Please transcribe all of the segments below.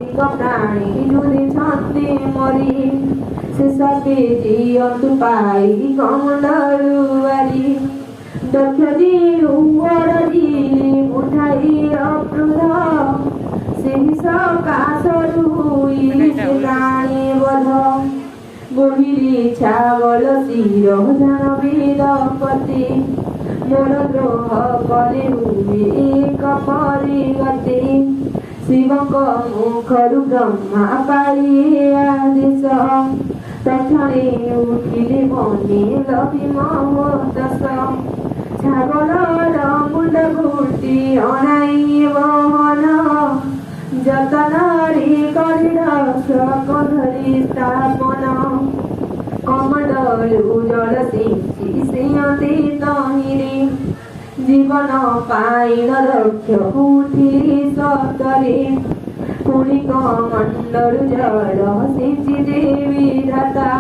प्राणी ଝୁରିଛନ୍ତି ମରି ଶେଷକେ ଜିଅନ୍ତୁ ପାଇ କମଣ୍ଡଳୁଆରି ଦକ୍ଷ ଦିନୁ ବରଜିଲି ମୁଠାଇ ଅକ୍ରୁଧ ସେହି ସକାଶରୁ ହୁଇଲି ସେ ପ୍ରାଣୀ ବଧ ବୁଢ଼ିଲି ଛାଗଳ ଶିର ଜାଣବି ଦପତି ମୋର ଦ୍ରୋହ କଲେ ହୁଏ କପରି ଗତି ଶିବଙ୍କ ମୁଖରୁ ବ୍ରହ୍ମା ପାଇ ଆଦେଶ ତକ୍ଷଣେ ଉଠିଲେ ମନେ ଲଭିମ ଦଶ ଛାଗଳର ମୁଣ୍ଡ ଘୁଟି ଅଣାଇ ବହନ ଯତନରେ କରିର ଧରି ସ୍ଥାପନ କମଣ୍ଡଳୁ ଜଳ ସିଞ୍ଚି ସିଂହତି ତହିଁରେ জীবন পাইন রক্ষ উঠিলি সতরে পুଣି কমণ্ডলু জল সিଞ୍ଚି দেবী ধাতা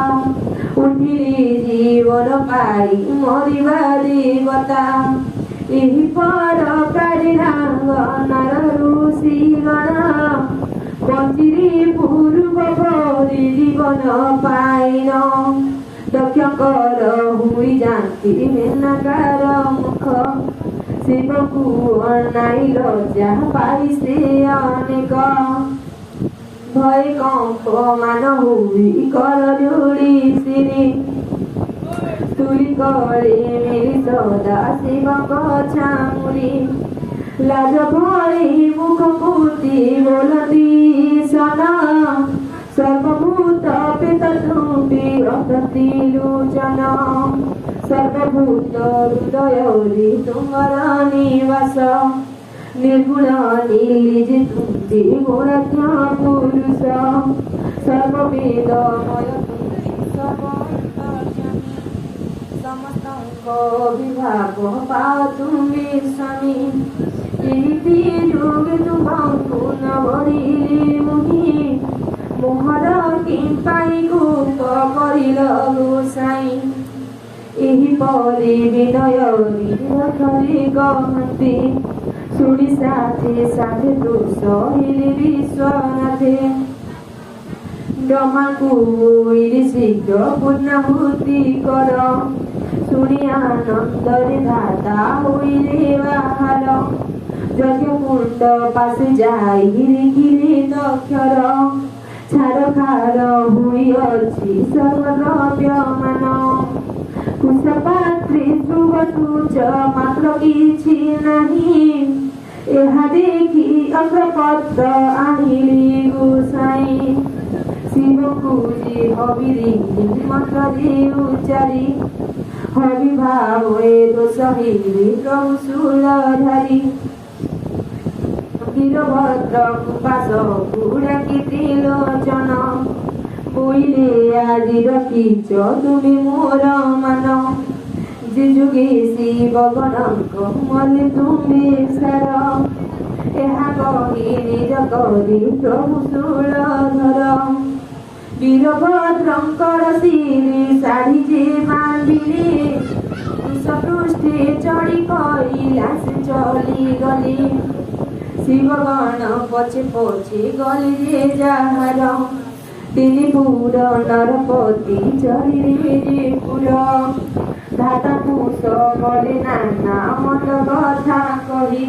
উঠিলি জীবন পাই মরিবা দেবতা ଏହି ପରକାରି ରାଙ୍ଗନର ଋଷିଗଣ ବଞ୍ଚିରି ପୂର୍ବ ଭରି ଜୀବନ ପାଇନ ଦକ୍ଷଙ୍କର ହୁଇ ଯାନ୍ତି ମେନକାର ମୁଖ ଶିବକୁ ଅନାଇଲ ଯାହା ପାଇ ସେ ଅନେକ ଭୟ କମ୍ପମାନ ହୁଇ କର ଯୋଡ଼ି ସିରି ତୁଳି କରେ ମିଳି ସଦା ଶିବଙ୍କ ଛାମୁରି ଲାଜ ଭଳି ମୁଖ ପୁତି ବୋଲନ୍ତି ସନ ସର୍ବଭୂତ ପିତ ତୁମ୍ବି ଅତତି ଲୋଚନ ସର୍ବଭୂତ ହୃଦୟରେ ତୁମର ନିବାସ ନିର୍ଗୁଣ ନିଲିଜେ ତୁମ୍ବି ଗୋରକ୍ଷା ପୁରୁଷ ସର୍ବବେଦମୟ ତୁମ୍ବି ସର୍ବନ୍ତର୍ଯାମୀ ସମସ୍ତଙ୍କ ବିଭାଗ ପାଅ ତୁମ୍ବି ସ୍ୱାମୀ ଏମିତି ଯୋଗେ ତୁମକୁ ନ ବଢ଼ିଲେ ମୁହିଁ ମୋହର କିମ୍ପାଇ କୂପ କରିଲ ଗୋସାଇଁ ଏହିପରି ବିନୟରି ରଥରେ କହନ୍ତି ଶୁଣି ସାଥେ ସାଥେ ତୁ ସହିଲି ବିଶ୍ୱନାଥେ ବ୍ରହ୍ମାଙ୍କୁ ଉଇଲି ଶୀଘ୍ର ପୂର୍ଣ୍ଣାହୁତି କର ଶୁଣି ଆନନ୍ଦରେ ଧାତା ହୋଇଲେ ବାହାର ଯଜ୍ଞକୁଣ୍ଡ ପାଶେ ଯାଇ ଦେଖିଲେ ଦକ୍ଷର ଛାର ଖାର ହୋଇଅଛି ସର୍ବଦ୍ରବ୍ୟମାନ କୁଶପାତ୍ରୀ ଧ୍ରୁବସୂଚ ମାତ୍ର କିଛି ନାହିଁ ଏହା ଦେଖି ଅଗ୍ରପତ୍ର ଆଣିଲି ଗୋସାଇଁ ଶିବଙ୍କୁ ଯେ ହବିରି ମନ୍ତ୍ର ଯେ ଉଚ୍ଚାରି ହବି ଭାବେ ଦୋଷ ହେଲି ପ୍ରଭୁ ଶୂଳଧାରୀ ବୀରଭଦ୍ର କୁପାସ ବୁଢ଼ାକି ତ୍ରିଲୋଚନ ବୋଇଲେ ଆଜି ରଖିଛ ତୁମେ ମୋର ମାନ ଯେ ଯୁଗେ ଶିବଗଣଙ୍କ ମଲେ ତୁମେ ସାର ଏହା କହି ନିଜ କରି ପ୍ରଭୁ ଶୂଳଧର ବୀରଭଦ୍ରଙ୍କର ଶିରେ ଶାଢ଼ୀ ଯେ ବାନ୍ଧିଲେ ପୃଷ୍ଠେ ଚଢ଼ି କୈଳାସ ଚଳିଗଲେ ଶିବଗଣ ପଛେ ପଛେ ଗଲେ ଯେ ଯାହାର ତିନି ପୁର ନରପତି ଚଳିଲେ ଯେ ପୁର ଧାତା ପୁଷ କଲେ ନାନା ମନ କଥା କହି